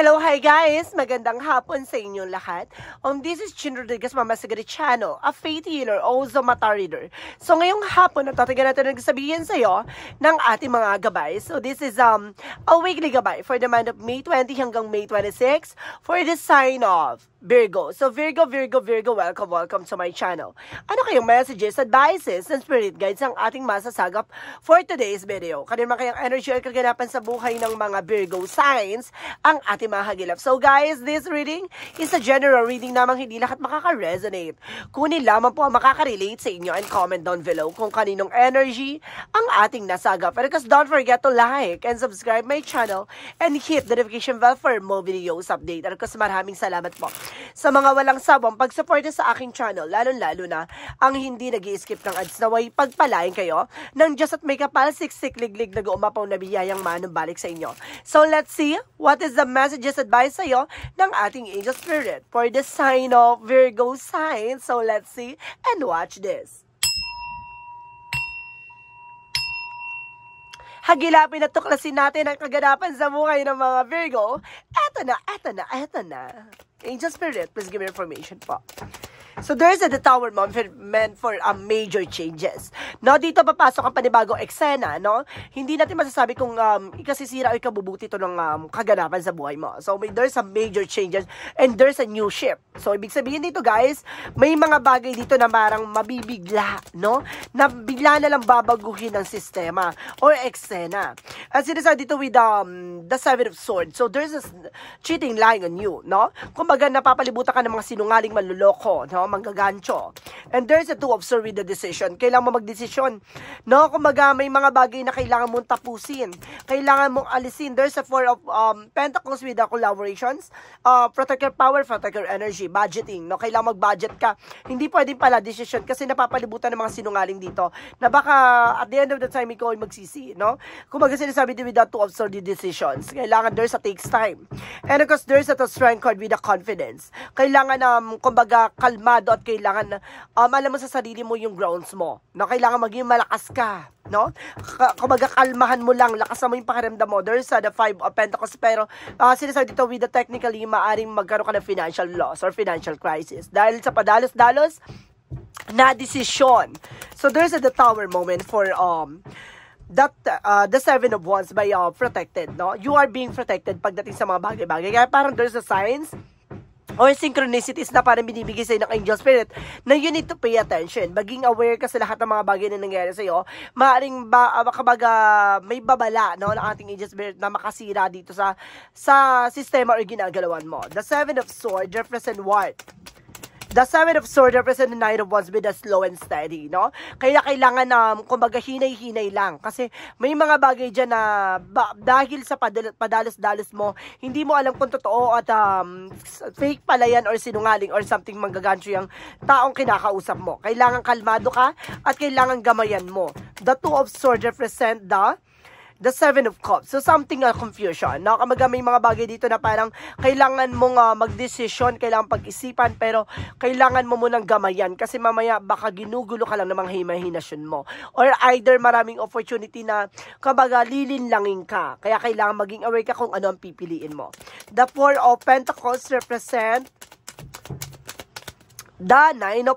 Hello, hi guys! Magandang hapon sa inyong lahat. This is Chin Rodriguez, Mama Sagari Channel, a faith healer, also mata reader. So ngayong hapon, natatagan natin nagsabihin sa iyo ng ating mga gabay. So this is a weekly gabay for the month of May 20 hanggang May 26 for the sign of Virgo. So Virgo, welcome to my channel. Ano kayong messages, advices, and spirit guides ang ating masasagap for today's video? Kanina kayang energy or kaganapan sa buhay ng mga Virgo signs ang ating mga hagilap. So guys, this reading is a general reading namang hindi lahat makaka-resonate. Kunin lamang po ang makaka-relate sa inyo and comment down below kung kaninong energy ang ating nasagap. And because don't forget to like and subscribe my channel and hit the notification bell for more videos update. And because maraming salamat po sa mga walang sabong pagsuporta sa aking channel, lalo-lalo na ang hindi nag-i-skip ng ads, naway pagpalain kayo ng Diyos at may kapal siksik liglig nag-uumapaw na biyayang manumbalik sa inyo. So let's see what is the messages advice sa iyo ng ating angel spirit for the sign of Virgo sign. So let's see and watch this. Hagilapin at tuklasin natin ang kaganapan sa buhay ng mga Virgo. Eto na. Angel Spirit, please give me information po. So there's the Tower meant for major changes. No, dito papasok ang panibagong eksena, no? Hindi natin masasabi kung ikasisira o ikabubuti ito ng kaganapan sa buhay mo. So there's some major changes and there's a new ship. So ibig sabihin dito guys, may mga bagay dito na parang mabibigla, no? Na bigla na lang babaguhin ng sistema or eksena. As sinasabi dito with the Seven of Swords. So there's a cheating lying on you, no? Kumbaga napapalibutan ka ng mga sinungaling manluloko, no? Manggagancho. And there's a Two of Swords with the decision. Kailangan mo magdesisyon. No? Kumbaga, may mga bagay na kailangan mong tapusin. Kailangan mong alisin. There's a Four of Pentacles with the collaborations. Protect your power, protect your energy. Budgeting. No? Kailangan mag-budget ka. Hindi pwedeng pala decision kasi napapalibutan ng mga sinungaling dito na baka at the end of the time ikaw ay magsisi. No? Kumbaga, sinasabi din with the Two of Swords with decisions. Kailangan there's a takes time. And of course, there's a strength card with the confidence. Kailangan kumbaga, kalma at kailangan alam mo sa sarili mo yung grounds mo. No? Kailangan maging malakas ka. No? Kumbaga kalmahan mo lang, lakasan mo yung pakiramdam mo. There's the Five of Pentacles pero sinasabi dito with the technically maaring magkaroon ka ng financial loss or financial crisis. Dahil sa padalos-dalos na desisyon. So there's the Tower moment for the Seven of Wands by protected. No? You are being protected pagdating sa mga bagay-bagay. Kaya parang there's a signs or synchronicities na parang binibigay sa'yo ng angel spirit na you need to pay attention. Maging aware ka sa lahat ng mga bagay na nangyari sa'yo. Maaring may babala, no, ng ating angel spirit na makasira dito sa sistema or ginagalawan mo. The Seven of Swords represent what? The Seven of Swords represent the Nine of Wands with the slow and steady, no? Kaya kailangan na, kumbaga, hinay-hinay lang. Kasi may mga bagay dyan na dahil sa padalos-dalos mo, hindi mo alam kung totoo at fake pala yan or sinungaling or something manggagancho yung taong kinakausap mo. Kailangan kalmado ka at kailangan gamayan mo. The Two of Swords represent the Seven of Cups. So, something confusion. No? Kamaga may mga bagay dito na parang kailangan mong mag-decision, kailangan pag-isipan, pero kailangan mo munang gamayan kasi mamaya baka ginugulo ka lang ng mga imahinasyon mo. Or either maraming opportunity na kamaga lilinlangin ka. Kaya kailangan maging aware ka kung ano ang pipiliin mo. The Four of Pentacles represent the Nine of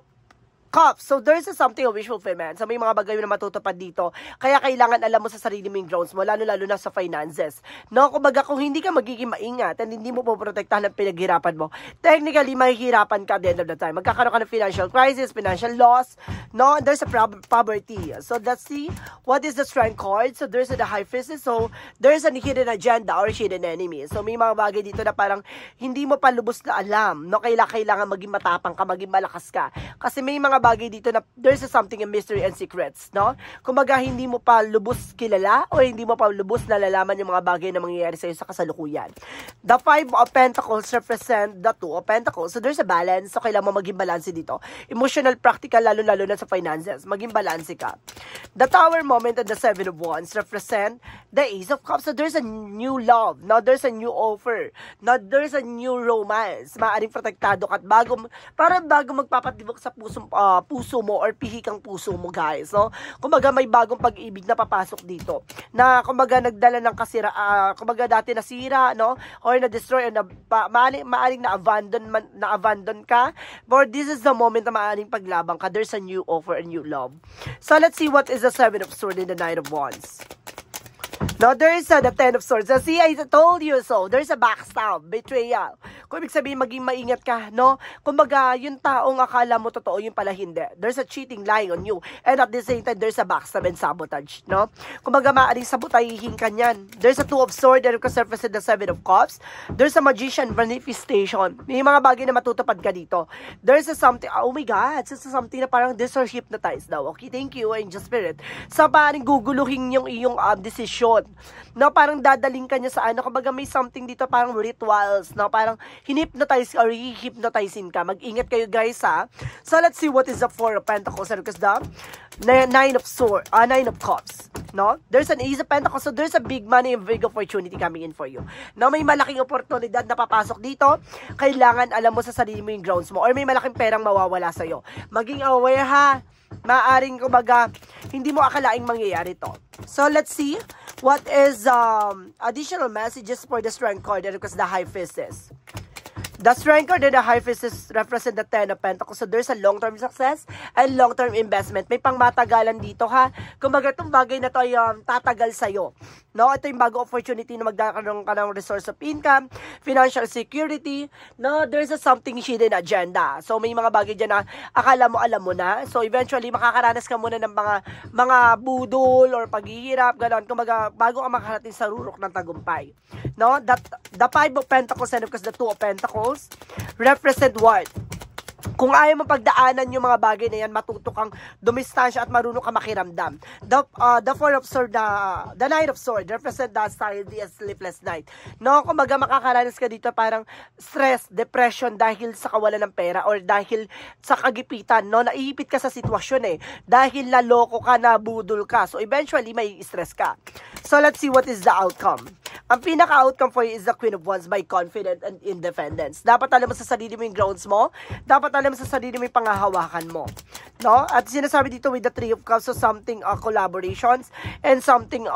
Cups. So, there's something of wish fulfillment. So, may mga bagay na matutupad dito. Kaya kailangan alam mo sa sarili mo yung grounds mo, lalo-lalo na sa finances. No? Kumbaga, kung hindi ka magiging maingat at hindi mo po protektahan ng pinaghirapan mo, technically, mahihirapan ka at the end of the time. Magkakaroon ka ng financial crisis, financial loss, no? There's a poverty. So, let's see what is the strength card. So, there's the High Priestess. So, there's a hidden agenda or hidden enemy. So, may mga bagay dito na parang hindi mo pa lubos na alam. No? Kailangan maging matapang ka, maging malakas ka. Kasi may mga bagay dito na there's something in mystery and secrets, no? Kumbaga, hindi mo pa lubos kilala o hindi mo pa lubos nalalaman yung mga bagay na mangyayari sa'yo sa kasalukuyan. The Five of Pentacles represent the Two of Pentacles. So, there's a balance. So, kailangan mo maging balance dito. Emotional, practical, lalo-lalo na sa finances. Maging balance ka. The Tower moment and the Seven of Wands represent the Ace of Cups. So, there's a new love. Now, there's a new offer. Now, there's a new romance. Maaring protektado ka at parang bago magpapatibok sa puso mo or pihikang puso mo, guys, no? Kumbaga may bagong pag-ibig na papasok dito na kumbaga nagdala ng kumbaga dati nasira, no? Or or na-destroy or maaring na-abandon ka. But this is the moment na maaring paglabang ka. There's a new offer, a new love. So let's see what is the 7 of Swords and the 9 of Wands. No, there is the 10 of Swords. So, see, I told you so. There's a backstab, betrayal. Kung ibig sabihin, maging maingat ka, no? Kumbaga, yung taong akala mo totoo, yung pala hindi. There's a cheating, lying on you. And at the same time, there's a backstab and sabotage, no? Kumbaga, maaaring sabotahihin ka niyan. There's a 2 of Swords, and represent the 7 of Cups. There's a Magician, manifestation. May mga bagay na matutupad ka dito. There's a something, oh my God, there's a something na parang this are hypnotized daw. Okay, thank you, Angel Spirit. Sa parang guguluhin yung iyong decision. No, parang dadaling ka niya sa ano, kumbaga may something dito parang rituals, no, parang hinipnotize or hypnotizein ka. Mag-ingat kayo guys ha. So let's see what is the 4 of Pentacles because the 9 of Cups, no? There's an Ace of Pentacles, so there's a big money and big opportunity coming in for you. No, may malaking oportunidad na papasok dito. Kailangan alam mo sa sarili mo yung grounds mo or may malaking perang mawawala sa iyo. Maging aware ha. Maaring kumbaga hindi mo akalaing mangyayari to. So let's see what is additional messages for the Strength card because the High Priestess. The Strength card and the High Priestess represent the 10 of Pentacles. So there's a long-term success and long-term investment. May pangmatagalan dito ha. Kumbaga itong bagay na to ay tatagal sa'yo. No, ito yung bago opportunity na magkakaroon ka ng resource of income, financial security. No, there's a something hidden agenda. So may mga bagay dyan na akala mo alam mo na. So eventually makakaranas ka muna ng mga budol or paghihirap, gano'n. Kumbaga bago ka makarating sa rurok ng tagumpay. No, the 5 of Pentacles and because the 2 of Pentacles represent what? Kung ayaw mo pagdaanan yung mga bagay na yan, matuto kang dumistansya at marunong ka makiramdam. The 4 of Swords, the 9 of Swords, represent the anxiety and sleepless night. No, kumbaga makakaranas ka dito parang stress, depression dahil sa kawalan ng pera or dahil sa kagipitan, no? Naiipit ka sa sitwasyon eh. Dahil naloko ka, nabudol ka. So eventually may stress ka. So let's see what is the outcome. Ang pinaka-outcome for you is the Queen of Wands by confidence and independence. Dapat alam mo sa sarili mo yung grounds mo. Dapat alam mo sa sarili mo yung pangahawakan mo. No? At sinasabi dito with the 3 of Cups, so something collaborations and something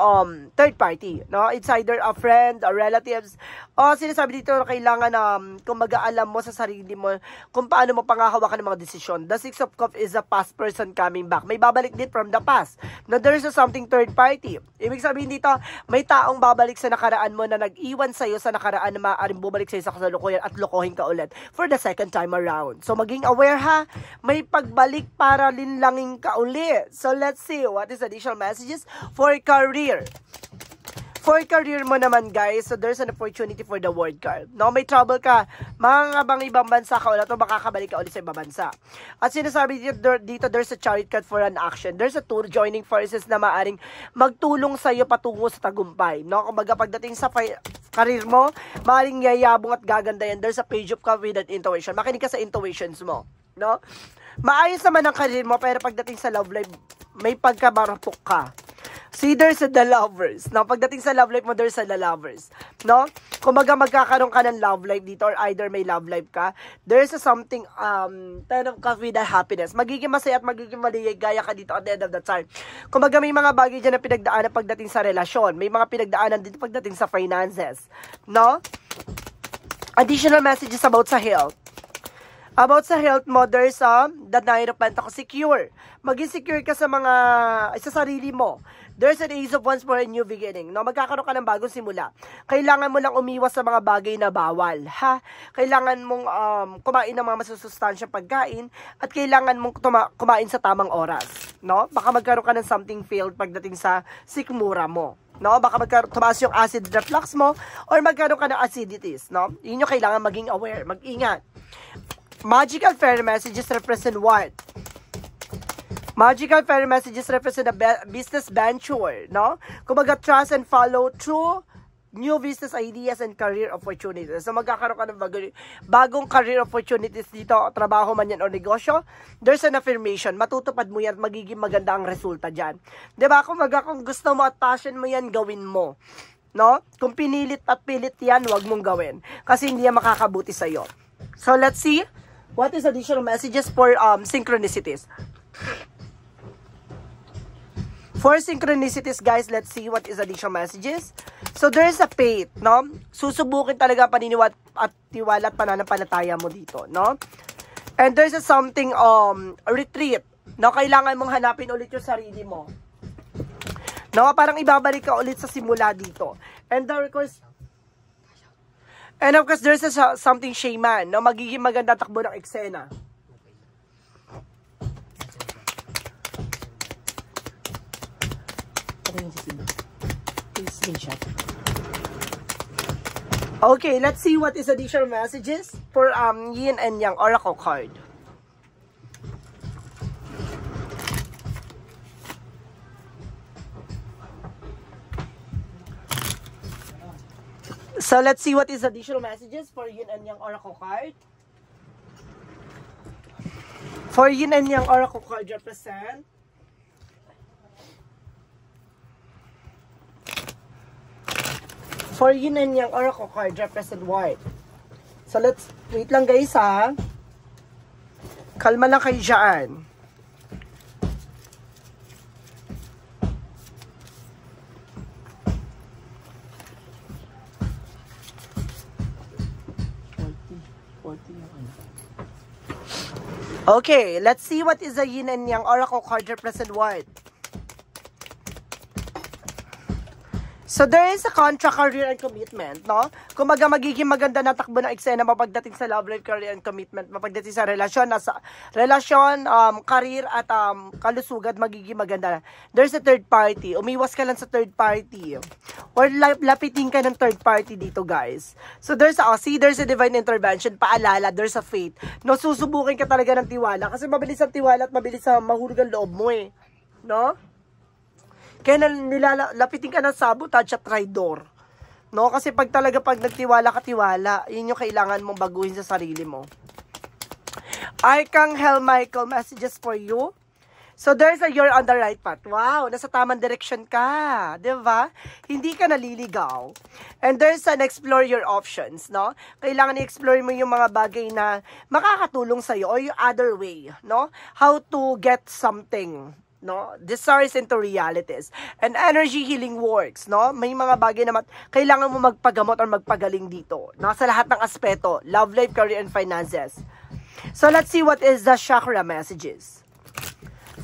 third party. No? It's either a friend, a relatives. O sinasabi dito na kailangan kung mag-aalam mo sa sarili mo kung paano mo pangahawakan ng mga desisyon. The 6 of Cups is a past person coming back. May babalik din from the past. No, there is a something third party. Ibig sabihin dito, may taong babalik sa nakaraan mo na nag-iwan sa'yo sa nakaraan na maaaring bumalik sa'yo sa kasalukuyan at lokohin ka ulit for the second time around. So, maging aware ha, may pagbalik para linlangin ka ulit. So, let's see what is additional messages for career. For career mo naman guys, so there's an opportunity for the world card. No, may trouble ka, mangangabang ibang bansa ka ulit o makakabalik ka ulit sa ibang bansa. At sinasabi dito, there's a chariot card for an action. There's a tour joining forces na maaring magtulong sa iyo patungo sa tagumpay. No, kumbaga pagdating sa career mo, maaring yayabong at gaganda yan. There's a page of cup with that intuition. Makinig ka sa intuitions mo. No? Maayos naman ang career mo, pero pagdating sa love life, may pagkamarapok ka. See, there's the lovers. No? Pagdating sa love life mo, there's the lovers. No? Kung magkakaroon ka ng love life dito or either may love life ka, there's a something, 10 of cups with the happiness. Magiging masaya at magiging maligaya ka dito at the end of the time. Kung may mga bagay dyan na pinagdaanan pagdating sa relasyon, may mga pinagdaanan dito pagdating sa finances. No? Additional messages about sa health. About sa health mo, there's the 9 of Pentacles, secure. Maging secure ka sa sarili mo. There's an Ace of Wands for a new beginning. No, magkakaroon ka ng bagong simula. Kailangan mo lang umiwas sa mga bagay na bawal, ha? Kailangan mong kumain ng mga masusustansyang pagkain at kailangan mong kumain sa tamang oras, no? Baka magkaroon ka ng something failed pagdating sa sikmura mo. No, baka tumaas yung acid reflux mo or magkaroon ka ng acidities, no? Yun yung kailangan maging aware, mag-ingat. Magical fairy messages represent what? Magical fairy messages represent a business venture, no? Kumbaga, trust and follow through new business ideas and career opportunities. So, magkakaroon ka ng bagong career opportunities dito, trabaho man yan o negosyo. There's an affirmation. Matutupad mo yan at magiging maganda ang resulta dyan. Diba? Kung gusto mo at passion mo yan, gawin mo. No? Kung pinilit at pilit yan, wag mong gawin. Kasi hindi yan makakabuti sa'yo. So, let's see what is additional messages for synchronicities. For synchronicities, guys, let's see what is additional messages. So, there's a faith, no? Susubukin talaga paniniwala at tiwala at pananampalataya mo dito, no? And there's a something, retreat, no? Kailangan mong hanapin ulit yung sarili mo. No? Parang ibabalik ka ulit sa simula dito. And of course, there's a something shaman, no? Magiging maganda takbo ng eksena. Okay, let's see what is additional messages for Yin and Yang Oracle card. So let's see what is additional messages for Yin and Yang Oracle card. For Yin and Yang Oracle card represent. For Yin and Yang Oracle card represent what? So let's wait lang guys ha. Kalma lang kayo dyan. Okay, let's see what is the Yin and Yang Oracle card represent what? So, there is a contract, career, and commitment, no? Kumaga magiging maganda na takbo ng eksena mapagdating sa love life, career, and commitment. Mapagdating sa relasyon, career, at kalusugan, magiging maganda. There's a third party. Umiwas ka lang sa third party. Or lapitin ka ng third party dito, guys. So, there's a divine intervention. Paalala, there's a faith. No, susubukin ka talaga ng tiwala. Kasi mabilis ang tiwala at mabilis ang mahulog ang loob mo eh. No? Kaya nilalapitin ka ng sabotage at traidor. No? Kasi pag nagtiwala ka, tiwala. Yun yung kailangan mong baguhin sa sarili mo. Archangel Michael, messages for you. So, there's you're on the right path. Wow, nasa tamang direction ka. Diba? Hindi ka naliligaw. And there's an explore your options, no? Kailangan i-explore mo yung mga bagay na makakatulong sa'yo or yung other way, no? How to get something, no? Desires into realities. And energy healing works, no? May mga bagay na kailangan mo magpagamot or magpagaling dito. Nasa lahat ng aspeto, love life, career, and finances. So, let's see what is the chakra messages.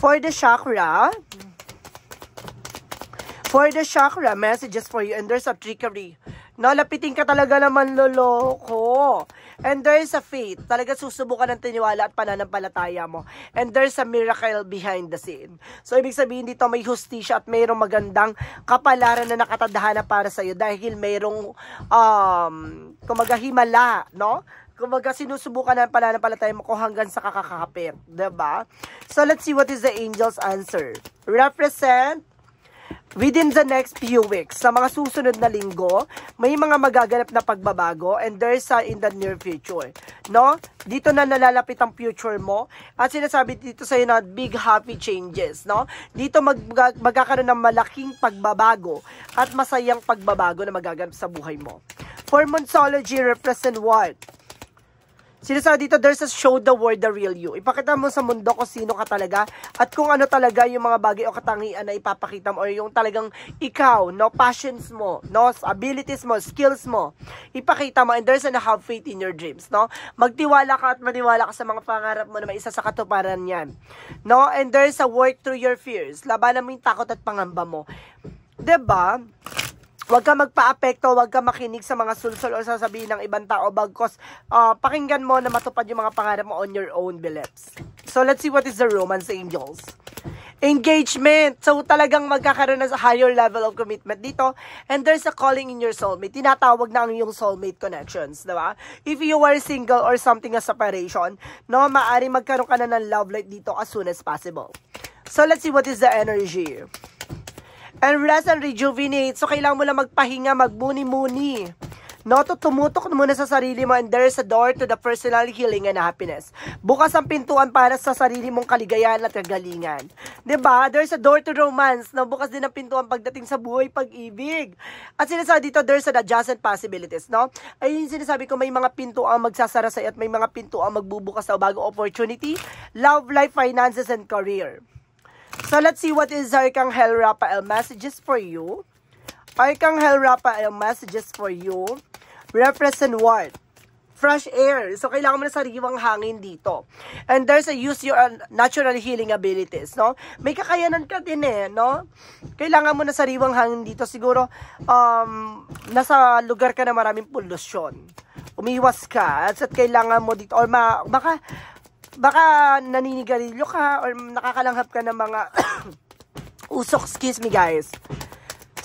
For the chakra, messages for you, and there's a trickery. No, lapitin ka talaga naman loloko. And there's a faith. Talaga susubukan ng tiniwala at pananampalataya mo. And there's a miracle behind the scene. So, ibig sabihin dito may hustisya at mayroong magandang kapalaran na nakatadhana para sa'yo dahil mayroong, kumaga himala, no? Kumaga sinusubukan ng pananampalataya mo kung hanggang sa kakakapit. Diba? So, let's see what is the angel's answer. Represent within the next few weeks, sa mga susunod na linggo, may mga magaganap na pagbabago and there's in the near future. No? Dito na nalalapit ang future mo at sinasabi dito sa'yo na big happy changes. No? Dito magkakaroon ng malaking pagbabago at masayang pagbabago na magaganap sa buhay mo. For Monsology, represent what? Sinasabi dito, there's a show the world the real you. Ipakita mo sa mundo kung sino ka talaga at kung ano talaga yung mga bagay o katangian na ipapakita mo or yung talagang ikaw, no, passions mo, no, abilities mo, skills mo. Ipakita mo and there's a have faith in your dreams, no? Magtiwala ka at maniwala ka sa mga pangarap mo na may isa sa katuparan yan. No? And there's a work through your fears. Labanan mo yung takot at pangamba mo. 'Di ba? Huwag ka magpa-apekto, huwag ka makinig sa mga sulsol o sasabihin ng ibang tao bagkos pakinggan mo na matupad yung mga pangarap mo on your own beliefs. So, let's see what is the romance angels. Engagement. So, talagang magkakaroon ng higher level of commitment dito. And there's a calling in your soulmate. Tinatawag na ang iyong soulmate connections, diba? If you are single or something as separation, no, maaari magkaroon ka na ng love life dito as soon as possible. So, let's see what is the energy. And rest and rejuvenate. So, kailangan mo lang magpahinga, magmuni-muni. No, tumutok muna sa sarili mo and there's a door to the personal healing and happiness. Bukas ang pintuan para sa sarili mong kaligayahan at kagalingan. 'Di ba? There's a door to romance. No, bukas din ang pintuan pagdating sa buhay, pag-ibig. At sinasabi dito, there's an adjacent possibilities, no? Ayun sinasabi ko, may mga pintuan magsasara sa at may mga pintuan magbubukas sa bagong opportunity, love life, finances, and career. So, let's see what is Arcangel Raphael messages for you. Arcangel Raphael messages for you. Represent what? Fresh air. So, kailangan mo na sariwang hangin dito. And there's a use your natural healing abilities, no? May kakayanan ka din no? Kailangan mo na sariwang hangin dito. Siguro, nasa lugar ka na maraming polusyon. Umiwas ka. At kailangan mo dito, or baka naninigarilyo ka, or nakakalanghap ka ng mga usok. Excuse me, guys.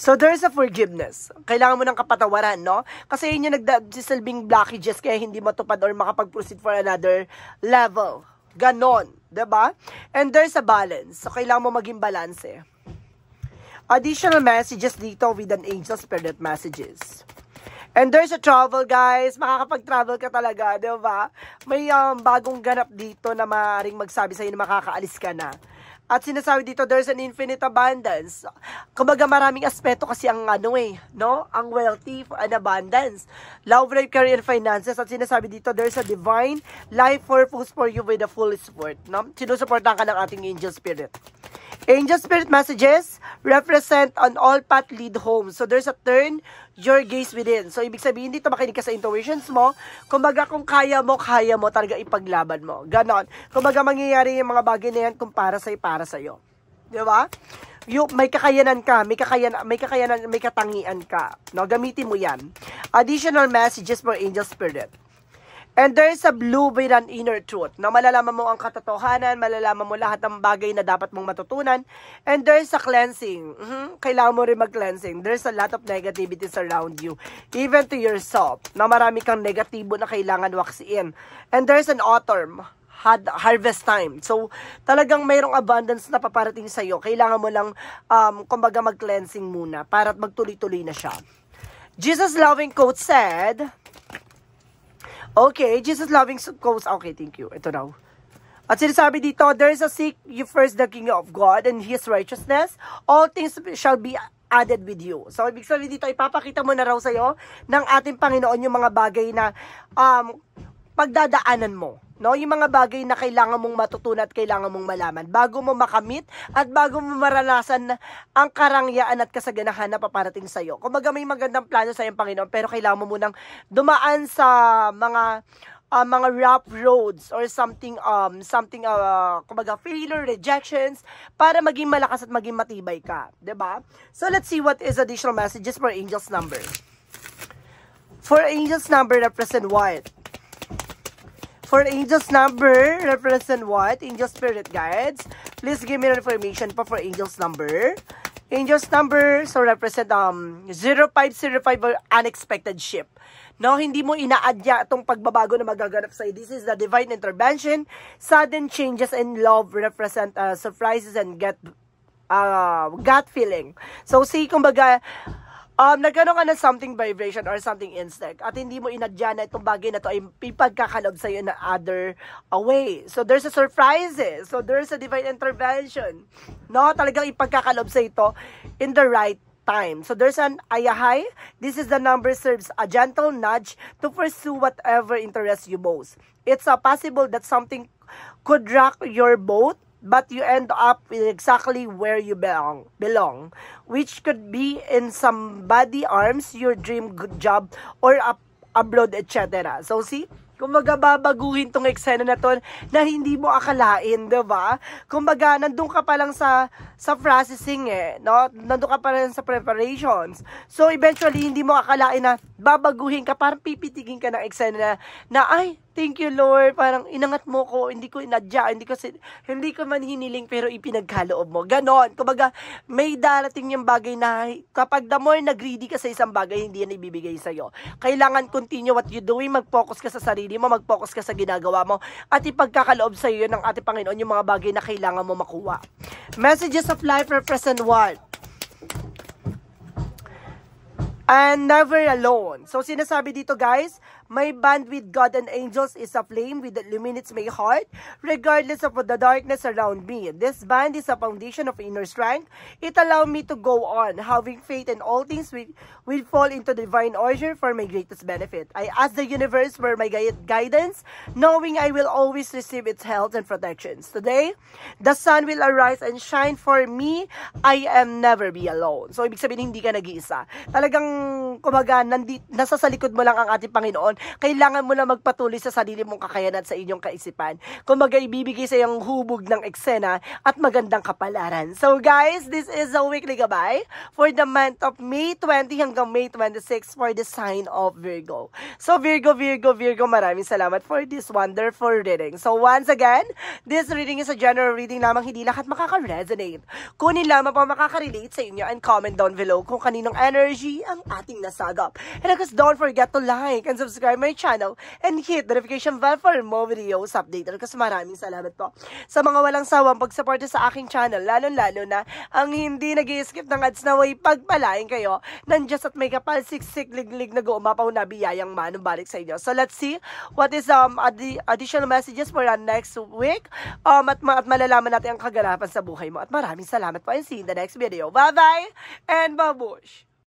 So, there's a forgiveness. Kailangan mo ng kapatawaran, no? Kasi yun yung nagsisilbing blockages kaya hindi matupad or makapag-proceed for another level. Ganon. Diba? And there's a balance. So, kailangan mo maging balance. Additional messages dito with an angel spirit messages. And there's a travel, guys. Makakapag-travel ka talaga, diba? May bagong ganap dito na maaaring magsabi sa'yo na makakaalis ka na. At sinasabi dito, there's an infinite abundance. Kumbaga maraming aspeto kasi ang no? Ang wealthy and abundance. Love, life, career, and finances. At sinasabi dito, there's a divine life purpose for you with a full support, no? Sinusuportahan ka ng ating angel spirit. Angel spirit messages represent an all path lead home. So there's a turn your gaze within. So ibig sabihin dito makinig ka sa intuitions mo. Kumbaga kung kaya mo talaga ipaglaban mo. Ganon. Kumbaga mangyayari yung mga bagay na yan kung para sa'yo. Di ba? May kakayanan ka, may katangian ka. No, gamitin mo yan. Additional messages for angel spirit. And there is a blue with an inner truth. Na malalaman mo ang katotohanan, malalaman mo lahat ng bagay na dapat mong matutunan. And there is a cleansing. Kailangan mo rin mag-cleansing. There's a lot of negativities around you. Even to yourself. Na marami kang negatibo na kailangan waksiin. And there's an autumn. Harvest time. So, talagang mayroong abundance na paparating sa'yo. Kailangan mo lang, kumbaga mag-cleansing muna para magtuloy-tuloy na siya. Jesus loving quote said, okay, Jesus loving quotes. Okay, thank you. Ito daw. At sinasabi dito, there is a seek you first the kingdom of God and His righteousness. All things shall be added with you. So, ibig sabihin dito, ipapakita mo na raw sa'yo ng ating Panginoon yung mga bagay na pagdadaanan mo. No, yung mga bagay na kailangan mong matutunan at kailangan mong malaman bago mo makamit at bago mo maranasan ang karangyaan at kasaganahan na paparating sa iyo. Kumbaga may magandang plano sa iyong Panginoon pero kailangan mo munang dumaan sa mga rough roads or something kumbaga failure, rejections para maging malakas at maging matibay ka, 'di ba? So let's see what is additional messages for angels number. For angels number represent what? For angels number, represent what? Angel spirit guides. Please give me information for angels number. Angels number, so represent 0505 or unexpected ship. No, hindi mo inaadya itong pagbabago na magaganap sa'yo. This is the divine intervention. Sudden changes in love represent surprises and gut feeling. So, see, kumbaga, nagkaroon ka ng something vibration or something instinct at hindi mo inadya na itong bagay na to ay ipagkakalob sa'yo na other way. So, there's a surprises. So, there's a divine intervention. No, talagang ipagkakalob sa ito in the right time. So, there's an ayahay. This is the number serves a gentle nudge to pursue whatever interests you most. It's possible that something could rock your boat, but you end up exactly where you belong, which could be in somebody arms, your dream good job, or abroad, etc. So, see? Kumbaga, babaguhin tong eksena na to na hindi mo akalain, diba? Kumbaga, nandun ka pa lang sa processing no? Nandun ka pa lang sa preparations. So, eventually, hindi mo akalain na babaguhin ka, parang pipitigin ka ng eksena na ay, thank you, Lord. Parang inangat mo ko, hindi ko inadya, hindi ko man hiniling, pero ipinagkaloob mo. Ganon. Kumbaga, may darating yung bagay na kapag the more nag-greedy ka sa isang bagay, hindi yan ibibigay sa'yo. Kailangan continue what you doing, mag-focus ka sa sarili mo, mag-focus ka sa ginagawa mo, at ipagkakaloob sa'yo ng ating Panginoon yung mga bagay na kailangan mo makuha. Messages of life represent what? And never alone. So, sinasabi dito, guys, My bond with God and angels is a flame which illuminates my heart, regardless of the darkness around me. This bond is a foundation of inner strength. It allows me to go on, having faith in all things will fall into divine order for my greatest benefit. I ask the universe for my guidance, knowing I will always receive its help and protections. Today, the sun will arise and shine for me. I am never be alone. So, ibig sabihin, hindi ka nag-iisa. Talagang, kumaga, nasa sa likod mo lang ang ating Panginoon. Kailangan mo lang magpatuloy sa sarili mong kakayanan sa inyong kaisipan. Kumaga, ibibigay sa iyong hubog ng eksena at magandang kapalaran. So, guys, this is a weekly gabay for the month of May 20 hanggang May 26 for the sign of Virgo. So, Virgo, maraming salamat for this wonderful reading. So, once again, this reading is a general reading lamang, hindi lahat makaka-resonate. Kunin lamang po makaka-relate sa inyo and comment down below kung kaninong energy ang ating nasagap. And of course, don't forget to like and subscribe my channel and hit the notification bell for more videos updated. Kasi maraming salamat po sa mga walang sawang pagsuporta sa aking channel, lalo-lalo na ang hindi nag-i-skip ng ads na way pagpalain kayo ng Diyos at may kapal siksik liglig na gumapaw na biyayang manubalik sa inyo. So let's see what is additional messages for next week at malalaman natin ang kaganapan sa buhay mo. At maraming salamat po and see you in the next video. Bye-bye and babush!